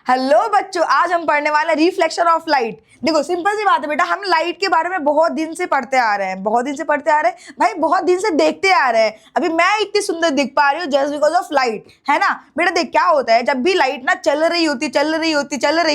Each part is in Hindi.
हेलो बच्चों, आज हम पढ़ने वाले रिफ्लेक्शन ऑफ लाइट। देखो सिंपल सी बात है बेटा, हम लाइट के बारे में बहुत दिन से पढ़ते आ रहे हैं, बहुत दिन से पढ़ते आ रहे हैं भाई, बहुत दिन से देखते आ रहे हैं। अभी मैं इतनी सुंदर दिख पा रही हूँ जस्ट बिकॉज ऑफ लाइट, है ना बेटा। देख क्या होता है, जब भी लाइट ना चल रही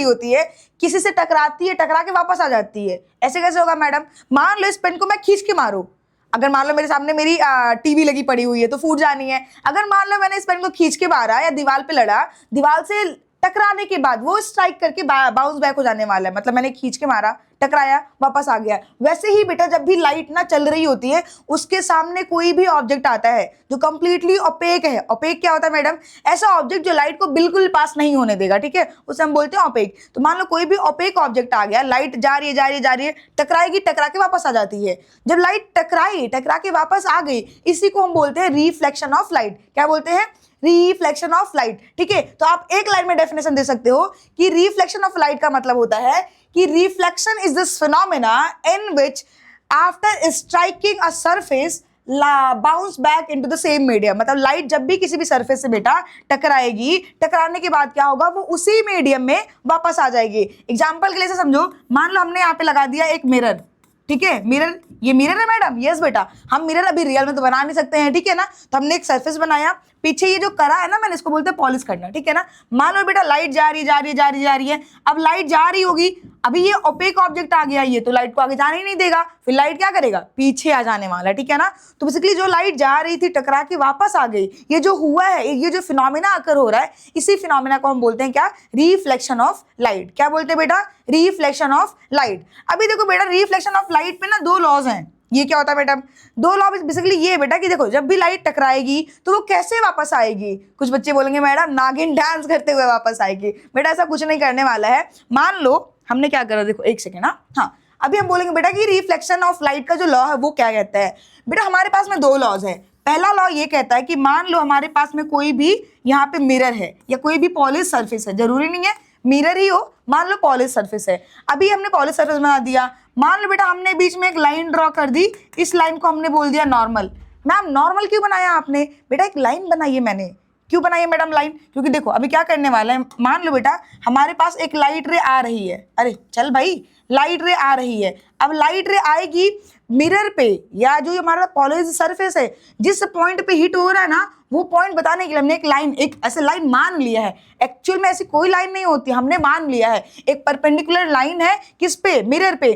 होती है, किसी से टकराती है, टकरा के वापस आ जाती है। ऐसे कैसे होगा मैडम? मान लो इस पेन को मैं खींच के मारूं, अगर मान लो मेरे सामने मेरी टीवी लगी पड़ी हुई है तो फूट जानी है। अगर मान लो मैंने इस पेन को खींच के मारा या दीवार पे लड़ा, दीवार से टकराने के बाद वो स्ट्राइक करके बाउंस बैक हो जाने वाला है। मतलब मैंने खींच के मारा, टकराया, वापस आ गया। वैसे ही बेटा जब भी लाइट ना चल रही होती है, उसके सामने कोई भी ऑब्जेक्ट आता है जो कंप्लीटली ओपेक है। ओपेक क्या होता है मैडम? ऐसा ऑब्जेक्ट जो लाइट को बिल्कुल पास नहीं होने देगा, ठीक है, उसे हम बोलते हैं ओपेक। तो मान लो कोई भी ओपेक ऑब्जेक्ट आ गया, लाइट जा रही है, टकराएगी, टकरा के वापस आ जाती है। जब लाइट टकरा के वापस आ गई, इसी को हम बोलते हैं रिफ्लेक्शन ऑफ लाइट। क्या बोलते हैं? Reflection of light. ठीक है, तो आप एक लाइन में डेफिनेशन दे सकते हो कि रिफ्लेक्शन ऑफ लाइट का मतलब होता है कि reflection is this phenomena in which after striking a surface bounce back into the same medium. मतलब लाइट जब भी किसी भी सरफेस से बेटा टकराएगी, टकराने के बाद क्या होगा, वो उसी मीडियम में वापस आ जाएगी। एग्जांपल के लिए से समझो, मान लो हमने यहाँ पे लगा दिया एक मिरर, ठीक है, मिरर, ये मिरर है मैडम। यस बेटा, हम मिरर अभी रियल में तो बना नहीं सकते हैं, ठीक है ना। तो हमने एक सरफेस बनाया, पीछे ये जो करा है ना मैंने, इसको बोलते हैं पॉलिश करना, ठीक है ना। मान लो बेटा लाइट जा रही है। अब लाइट जा रही होगी, अभी ये ओपेक ऑब्जेक्ट आ गया, ये तो लाइट को आगे जाने ही नहीं देगा, फिर लाइट क्या करेगा, पीछे आ जाने वाला, ठीक है ना। तो बेसिकली जो लाइट जा रही थी टकरा के वापस आ गई, ये जो हुआ है, ये जो फिनोमेना आकर हो रहा है, इसी फिनोमेना को हम बोलते हैं क्या? Reflection of light. क्या बोलते हैं बेटा? Reflection of light. अभी देखो बेटा, रिफ्लेक्शन ऑफ लाइट में ना दो लॉज हैं। ये क्या होता है मैडम? दो लॉ बेसिकली ये है बेटा कि देखो जब भी लाइट टकराएगी तो वो कैसे वापस आएगी। कुछ बच्चे बोलेंगे मैडम नागिन डांस करते हुए वापस आएगी। बेटा ऐसा कुछ नहीं करने वाला है। मान लो हमने क्या करा, देखो एक सेकेंड, हाँ अभी हम बोलेंगे बेटा कि रिफ्लेक्शन ऑफ लाइट का जो लॉ है वो क्या कहता है। बेटा हमारे पास में दो लॉज है। पहला लॉ ये कहता है कि मान लो हमारे पास में कोई भी यहाँ पे मिरर है या कोई भी पॉलिश सरफेस है, जरूरी नहीं है मिरर ही हो, मान लो पॉलिश सरफेस है। अभी हमने पॉलिश सरफेस बना दिया। मान लो बेटा हमने बीच में एक लाइन ड्रॉ कर दी, इस लाइन को हमने बोल दिया नॉर्मल। मैम नॉर्मल क्यों बनाया आपने? बेटा एक लाइन बनाई है मैंने। क्यों बनाई है मैडम लाइन? क्योंकि देखो अभी क्या करने वाला है, मान लो बेटा हमारे पास एक लाइट रे आ रही है। अरे चल भाई, लाइट रे आ रही है। अब लाइट रे आएगी मिरर पे या जो हमारा पॉलिश सरफेस है, जिस पॉइंट पे हिट हो रहा है ना, वो पॉइंट बताने के लिए हमने एक लाइन, एक ऐसे लाइन मान लिया है। एक्चुअल में ऐसी कोई लाइन नहीं होती, हमने मान लिया है एक परपेंडिकुलर लाइन है। किस पे? मिरर पे।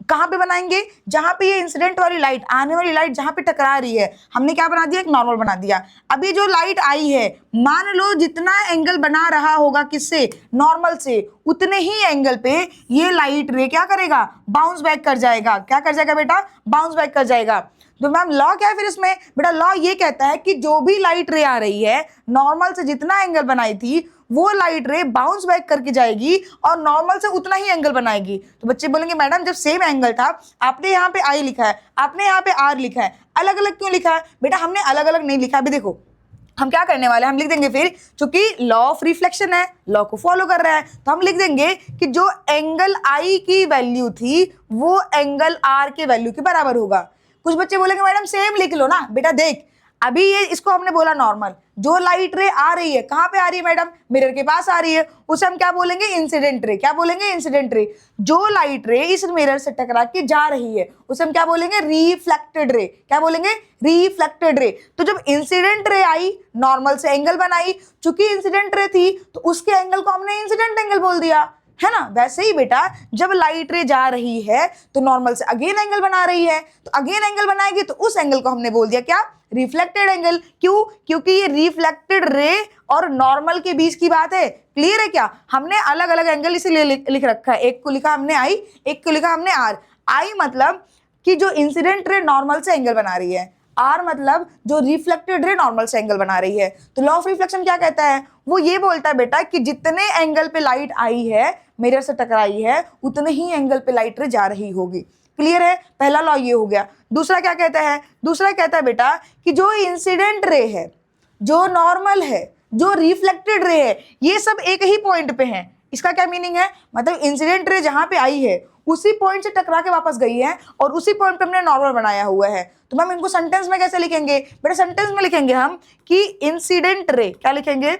कहाँ पे बनाएंगे? जहां पे ये इंसिडेंट वाली लाइट, आने वाली लाइट जहां पे टकरा रही है, हमने क्या बना दिया? एक नॉर्मल बना दिया। अभी जो लाइट आई है, मान लो जितना एंगल बना रहा होगा किससे? नॉर्मल से, उतने ही एंगल पे ये लाइट रे क्या करेगा? बाउंस बैक कर जाएगा। क्या कर जाएगा बेटा? बाउंस बैक कर जाएगा। तो मैम लॉ क्या है फिर इसमें? बेटा लॉ ये कहता है कि जो भी लाइट रे आ रही है, नॉर्मल से जितना एंगल बनाई थी वो लाइट रे बाउंस बैक करके जाएगी और नॉर्मल से उतना ही एंगल बनाएगी। तो बच्चे बोलेंगे मैडम जब सेम एंगल था, आपने यहाँ पे आई लिखा है, आपने यहाँ पे आर लिखा है, अलग अलग क्यों लिखा है? बेटा हमने अलग अलग नहीं लिखा। अभी देखो हम क्या करने वाले हैं, हम लिख देंगे फिर, चूंकि लॉ ऑफ रिफ्लेक्शन है, लॉ को फॉलो कर रहा है, तो हम लिख देंगे कि जो एंगल आई की वैल्यू थी वो एंगल आर के वैल्यू के बराबर होगा। कुछ बच्चे बोलेंगे मैडम सेम लिख लो ना। बेटा देख अभी ये इसको हमने बोला नॉर्मल, जो लाइट रे आ रही है कहाँ पे आ रही है मैडम? मिरर के पास आ रही है, उसे हम क्या बोलेंगे? Incident ray. क्या बोलेंगे? Incident ray. जो लाइट रे इस मिरर से टकरा के जा रही है उसे हम क्या बोलेंगे? Reflected ray. क्या बोलेंगे? Reflected ray. तो जब इंसिडेंट रे आई, नॉर्मल से एंगल बनाई, चूंकि इंसिडेंट रे थी तो उसके एंगल को हमने इंसिडेंट एंगल बोल दिया, है ना। वैसे ही बेटा जब लाइट रे जा रही है तो नॉर्मल से अगेन एंगल बना रही है, तो अगेन एंगल बनाएगी तो उस एंगल को हमने बोल दिया क्या? Reflected angle. क्यों? क्योंकि ये रिफ्लेक्टेड रे और नॉर्मल के बीच की बात है। क्लियर है क्या? हमने अलग अलग एंगल इसीलिए लिख रखा है। एक को लिखा हमने आई, एक को लिखा हमने आर। आई मतलब कि जो इंसिडेंट रे नॉर्मल से एंगल बना रही है, आर मतलब जो रिफ्लेक्टेड रे नॉर्मल से एंगल बना रही है। तो लॉ ऑफ रिफ्लेक्शन क्या कहता है? वो ये बोलता है बेटा कि जितने एंगल पे लाइट आई है, मिरर से टकराई है, उतने ही एंगल पे लाइट रे जा रही होगी। क्लियर है? पहला लॉ ये हो गया। दूसरा क्या कहता है? दूसरा कहता है बेटा कि जो इंसिडेंट रे है, जो नॉर्मल है, जो रिफ्लेक्टेड रे है, ये सब एक ही पॉइंट पे हैं। इसका क्या मीनिंग है? मतलब इंसिडेंट रे जहां पे आई है उसी पॉइंट से टकरा के वापस गई है और उसी पॉइंट पे हमने नॉर्मल बनाया हुआ है। तो मैम इनको सेंटेंस में कैसे लिखेंगे? बेटा सेंटेंस में लिखेंगे हम कि इंसिडेंट रे, क्या लिखेंगे?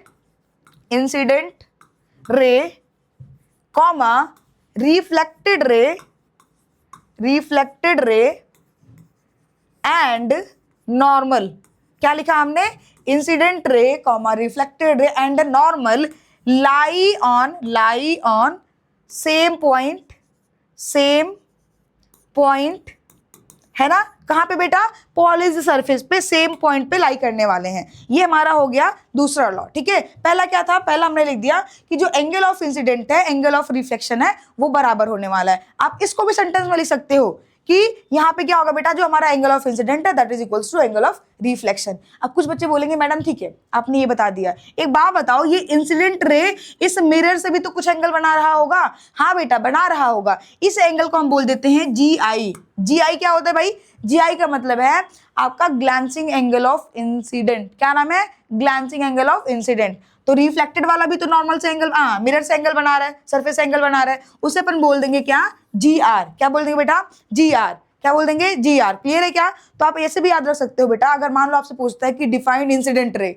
Incident ray comma reflected ray and normal. क्या लिखा हमने? Incident ray comma reflected ray and normal lie on same point, है ना? कहाँ पे बेटा? पॉलिश्ड सरफेस पे सेम पॉइंट पे लाई करने वाले हैं। ये हमारा हो गया दूसरा लॉ। ठीक है, पहला क्या था? पहला हमने लिख दिया कि जो एंगल ऑफ इंसिडेंट है, एंगल ऑफ रिफ्लेक्शन है, वो बराबर होने वाला है। आप इसको भी सेंटेंस में लिख सकते हो कि यहाँ पे क्या होगा बेटा, जो हमारा एंगल ऑफ इंसिडेंट है that is equals to angle of reflection. अब कुछ बच्चे बोलेंगे मैडम ठीक है आपने ये बता दिया, एक बात बताओ, ये इंसिडेंट रे इस मिरर से भी तो कुछ एंगल बना रहा होगा। हाँ बेटा बना रहा होगा। इस एंगल को हम बोल देते हैं जी आई। जी आई क्या होता है भाई? जी आई का मतलब है आपका ग्लैंसिंग एंगल ऑफ इंसिडेंट। क्या नाम है? Glancing angle of incident. तो रिफ्लेक्टेड वाला भी तो नॉर्मल से एंगल, मिरर से एंगल बना रहा है, सरफेस से एंगल बना रहा है, उसे अपन बोल देंगे क्या? जी आर। क्या बोल देंगे बेटा? जी आर। क्या बोल देंगे? जी आर। क्लियर है क्या? तो आप ऐसे भी याद रख सकते हो बेटा, अगर मान लो आपसे पूछता है कि डिफाइंड इंसिडेंट रे,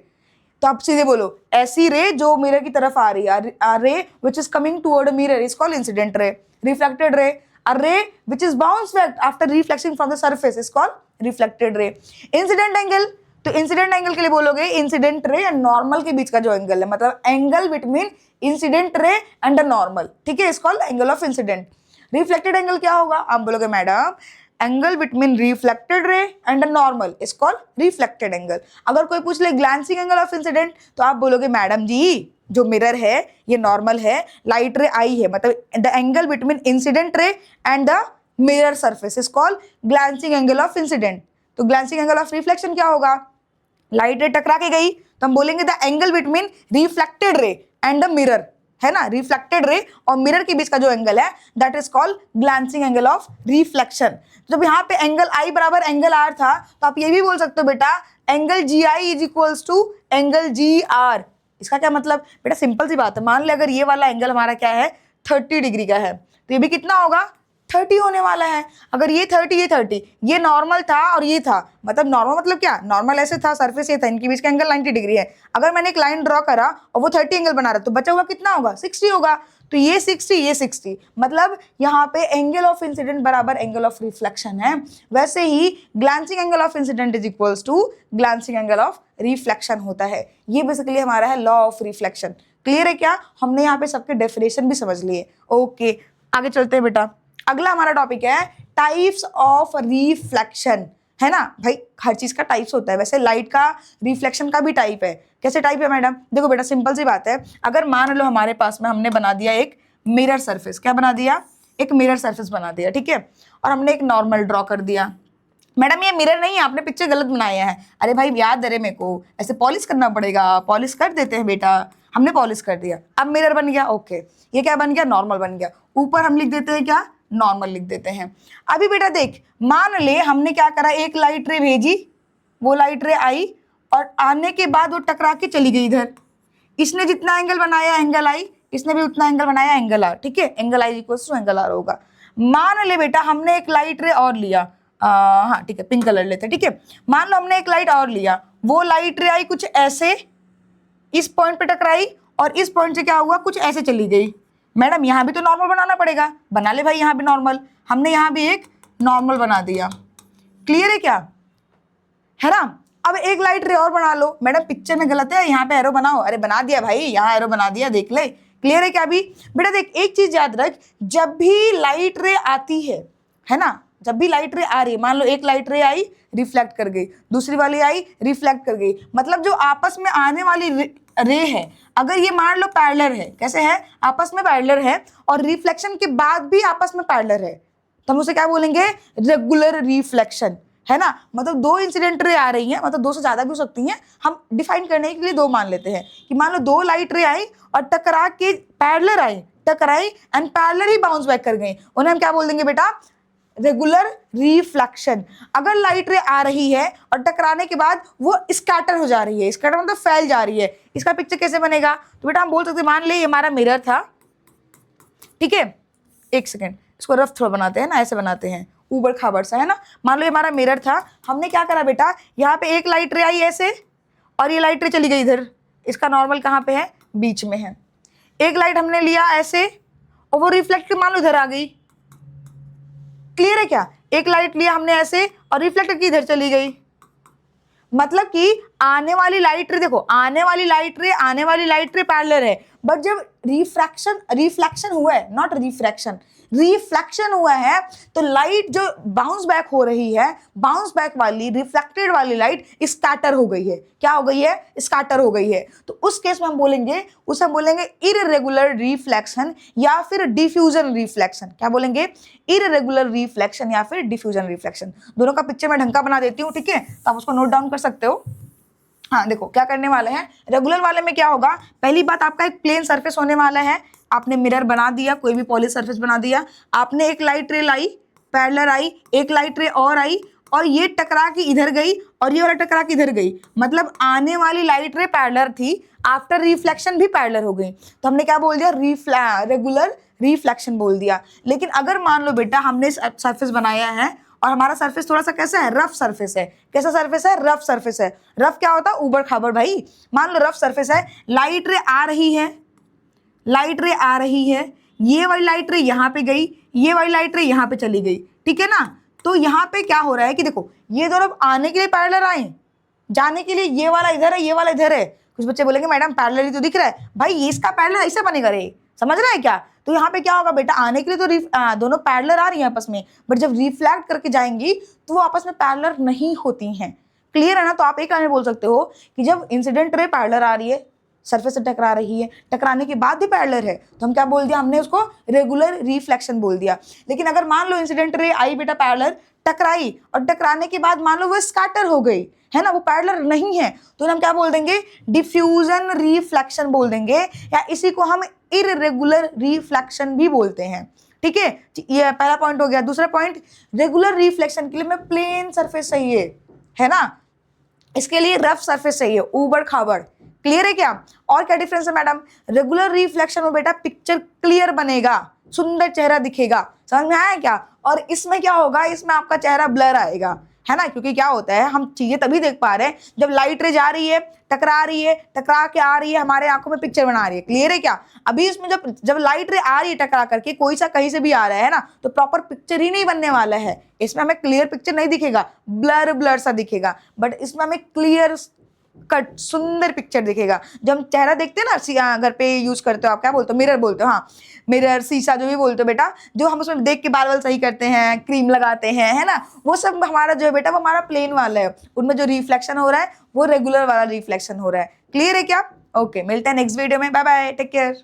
तो आप सीधे बोलो ऐसी रे जो मिरर की तरफ आ रही है, रे which is coming toward mirror is called incident ray. Reflected ray, a ray which is bounce back after reflecting from the surface is called reflected ray. Incident angle, तो इंसिडेंट एंगल के लिए बोलोगे इंसिडेंट रे एंड नॉर्मल के बीच का जो एंगल है, मतलब angle between incident ray and the normal, ठीक है, is called angle of incident. Reflected angle क्या होगा? आप बोलोगे madam angle between reflected ray and normal is called reflected angle. अगर कोई पूछ ले ग्लैंसिंग एंगल ऑफ इंसिडेंट, तो आप बोलोगे मैडम जी जो मिरर है ये नॉर्मल है, लाइट रे आई है, मतलब the angle between incident ray and the mirror surface is called glancing angle of incident. तो ग्लैंसिंग एंगल ऑफ रिफ्लेक्शन क्या होगा? लाइट रे टकरा के गई तो हम बोलेंगे the angle between reflected ray and the mirror, है ना? रिफ्लेक्टेड रे और मिरर के बीच का जो एंगल है that is called glancing angle of reflection. जब यहाँ पे एंगल आई बराबर एंगल आर था, तो आप ये भी बोल सकते हो बेटा एंगल जी i is equals to angle जी आर। इसका क्या मतलब? बेटा सिंपल सी बात है, मान ले अगर ये वाला एंगल हमारा क्या है 30 डिग्री का है, तो ये भी कितना होगा? 30 होने वाला है। अगर ये 30 ये 30, ये नॉर्मल था और ये था, मतलब नॉर्मल मतलब क्या? नॉर्मल ऐसे था, सरफेस ये था, इनके बीच का एंगल 90 डिग्री है। अगर मैंने एक लाइन ड्रॉ करा और वो 30 एंगल बना रहा, तो बचा हुआ कितना होगा? 60 होगा। तो ये 60 ये 60, मतलब यहाँ पे एंगल ऑफ इंसिडेंट बराबर एंगल ऑफ रिफ्लेक्शन है। वैसे ही glancing angle of incidence is equals to glancing angle of reflection होता है। ये बेसिकली हमारा है लॉ ऑफ रिफ्लेक्शन। क्लियर है क्या? हमने यहाँ पे सबके डेफिनेशन भी समझ लिए। ओके आगे चलते हैं बेटा। अगला हमारा टॉपिक है टाइप्स ऑफ रिफ्लेक्शन, है ना भाई? हर चीज का टाइप्स होता है, वैसे लाइट का रिफ्लेक्शन का भी टाइप है। कैसे टाइप है मैडम? देखो बेटा सिंपल सी बात है, अगर मान लो हमारे पास में हमने बना दिया एक मिरर सरफेस, क्या बना दिया? एक मिरर सरफेस बना दिया, ठीक है, और हमने एक नॉर्मल ड्रॉ कर दिया। मैडम ये मिरर नहीं है, आपने पिक्चर गलत बनाया है। अरे भाई याद है मेरे को, ऐसे पॉलिश करना पड़ेगा। पॉलिश कर देते हैं बेटा, हमने पॉलिश कर दिया, अब मिरर बन गया। ओके ये क्या बन गया? नॉर्मल बन गया। ऊपर हम लिख देते हैं क्या? नॉर्मल लिख देते हैं। अभी बेटा देख, मान ले हमने क्या करा, एक लाइट रे भेजी, वो लाइट रे आई और आने के बाद वो टकरा के चली गई इधर। इसने जितना एंगल बनाया एंगल आई, इसने भी उतना एंगल बनाया एंगल आर, ठीक है, angle i equals to angle r होगा। मान ले बेटा हमने एक लाइट रे और लिया, हाँ ठीक है पिंक कलर लेते हैं, ठीक है। मान लो हमने एक लाइट और लिया, वो लाइट रे आई कुछ ऐसे, इस पॉइंट पे टकराई और इस पॉइंट से क्या हुआ, कुछ ऐसे चली गई। मैडम यहाँ भी तो नॉर्मल बनाना पड़ेगा, बना ले भाई यहाँ भी नॉर्मल। हमने यहाँ भी एक नॉर्मल बना दिया। क्लियर है क्या? है ना? अब एक लाइट रे और बना लो। मैडम पिक्चर में गलत है, यहाँ पे एरो बनाओ। अरे बना दिया भाई, यहाँ एरो बना दिया, देख ले। क्लियर है क्या? अभी बेटा देख एक चीज याद रख, जब भी लाइट रे आती है ना, जब भी लाइट रे आ रही है, मान लो एक लाइट रे आई रिफ्लेक्ट कर गई, दूसरी वाली आई रिफ्लेक्ट कर गई, मतलब जो आपस में आने वाली रे है, अगर ये मान लो पैरेलल है, कैसे है? आपस में पैरेलल है और रिफ्लेक्शन के बाद भी आपस में पैरेलल है, तो हम उसे क्या बोलेंगे? रेगुलर रिफ्लेक्शन, है ना? मतलब दो इंसिडेंट रे आ रही हैं, मतलब दो से ज्यादा भी हो सकती हैं, हम डिफाइन करने के लिए दो मान लेते हैं कि मान लो दो लाइट रे आई और टकरा के पैरेलल आई, टकराई and parallel he bounce back कर गई, उन्हें हम क्या बोल देंगे बेटा? Regular reflection. अगर लाइट रे आ रही है और टकराने के बाद वो स्कैटर हो जा रही है, स्कैटर मतलब फैल जा रही है, इसका पिक्चर कैसे बनेगा? तो बेटा हम बोल सकते हैं, मान ले ये हमारा मिरर था, ठीक है, एक सेकेंड इसको रफ थोड़ा बनाते हैं ना, ऐसे बनाते हैं ऊबड़ खाबड़ सा, है ना। मान लो ये हमारा मिरर था, हमने क्या करा बेटा, यहाँ पे एक लाइट रे आई ऐसे और ये लाइट रे चली गई इधर, इसका नॉर्मल कहाँ पे है? बीच में है। एक लाइट हमने लिया ऐसे और वो रिफ्लेक्ट के मान लो इधर आ गई, क्लियर है क्या? एक लाइट लिया हमने ऐसे और रिफ्लेक्ट करके इधर चली गई, मतलब कि आने वाली लाइट रे, देखो आने वाली लाइट रे पैरेलल है, बट जब रिफ्लेक्शन हुआ है, नॉट रिफ्रैक्शन, रिफ्लेक्शन हुआ है, तो लाइट जो बाउंस बैक हो रही है, बाउंस बैक वाली रिफ्लेक्टेड वाली लाइट स्कैटर हो गई है। क्या हो गई है? स्कैटर हो गई है। तो उस केस में हम बोलेंगे, उसे हम बोलेंगे इररेगुलर रिफ्लेक्शन या फिर डिफ्यूजन रिफ्लेक्शन। क्या बोलेंगे? इररेगुलर रिफ्लेक्शन या फिर डिफ्यूजन रिफ्लेक्शन। दोनों का पिक्चर मैं ढंग का बना देती हूँ, ठीक है, तो आप उसको नोट डाउन कर सकते हो। हाँ देखो क्या करने वाले हैं, रेगुलर वाले में क्या होगा, पहली बात आपका एक प्लेन सरफेस होने वाला है, आपने मिरर बना दिया, कोई भी पॉलिश सरफेस बना दिया, आपने एक लाइट रे लाई, पैरेलल आई, एक लाइट रे और आई, और ये टकरा के इधर गई और ये वाला टकरा के इधर गई, मतलब आने वाली लाइट रे पैरेलल थी, आफ्टर रिफ्लेक्शन भी पैरेलल हो गई, तो हमने क्या बोल दिया? रेगुलर रिफ्लेक्शन बोल दिया। लेकिन अगर मान लो बेटा हमने सरफेस बनाया है और हमारा सरफेस थोड़ा सा कैसा है? रफ सरफेस है। कैसा सरफेस है? रफ सरफेस है। रफ क्या होता है? ऊबड़ खाबड़ भाई। मान लो रफ सरफेस है, लाइट रे आ रही है, लाइट रे आ रही है, ये वाली लाइट रे यहाँ पे गई, ये वाली लाइट रे यहाँ पे चली गई, ठीक है ना? तो यहाँ पे क्या हो रहा है कि देखो ये दोनों आने के लिए पैरेलल आए, जाने के लिए ये वाला इधर है, ये वाला इधर है। कुछ बच्चे बोलेंगे मैडम पैरेलल ही तो दिख रहा है। भाई ये इसका पैरेलल ऐसे बनेगा रे, समझ रहा है क्या? तो यहाँ पे क्या होगा बेटा, आने के लिए तो दोनों पैरेलल आ रही हैं आपस में, बट जब रिफ्लेक्ट करके जाएंगी तो वो आपस में पैरेलल नहीं होती हैं। क्लियर है ना? तो आप एक लाइन में बोल सकते हो कि जब इंसिडेंट रे पैरेलल आ रही है, सरफेस से टकरा रही है, टकराने के बाद भी पैरेलल है, तो हम क्या बोल दिया? हमने उसको रेगुलर रिफ्लेक्शन बोल दिया। लेकिन अगर मान लो इंसिडेंट रे आई बेटा पैरेलल, टकराई और टकराने के बाद मान लो वो स्कैटर हो गई, है ना, वो पैरेलल नहीं है, तो हम क्या बोल देंगे? डिफ्यूजन रिफ्लेक्शन बोल देंगे, या इसी को हम इररेगुलर रिफ्लेक्शन भी बोलते हैं। ठीक है, ये पहला पॉइंट हो गया। दूसरा पॉइंट, रेगुलर रिफ्लेक्शन के लिए हमें प्लेन सरफेस चाहिए, है ना, इसके लिए रफ सरफेस चाहिए, ऊबड़ खाबड़। क्लियर है क्या? और क्या डिफरेंस है मैडम? रेगुलर रिफ्लेक्शन में बेटा पिक्चर क्लियर बनेगा, सुंदर चेहरा दिखेगा, समझ में आया क्या? और इसमें क्या होगा? इसमें आपका चेहरा ब्लर आएगा, है ना, क्योंकि क्या होता है, हम चीजें तभी देख पा रहे हैं जब लाइट रे जा रही है, टकरा रही है, टकरा के आ रही है, हमारे आंखों में पिक्चर बना रही है। क्लियर है क्या? अभी इसमें जब लाइट रे आ रही है टकरा करके, कोई सा कहीं से भी आ रहा है ना, तो प्रॉपर पिक्चर ही नहीं बनने वाला है, इसमें हमें क्लियर पिक्चर नहीं दिखेगा, ब्लर ब्लर सा दिखेगा। बट इसमें हमें क्लियर कट सुंदर पिक्चर दिखेगा। जब हम चेहरा देखते हैं ना, घर पे यूज करते हो, आप क्या बोलते हो? मिरर बोलते हो, हाँ मिरर, शीशा, जो भी बोलते हो बेटा, जो हम उसमें देख के बाल वाल सही करते हैं, क्रीम लगाते हैं, है ना, वो सब हमारा जो है बेटा वो हमारा प्लेन वाला है, उनमें जो रिफ्लेक्शन हो रहा है वो रेगुलर वाला रिफ्लेक्शन हो रहा है। क्लियर है क्या? ओके, मिलते हैं नेक्स्ट वीडियो में, बाय बाय, टेक केयर।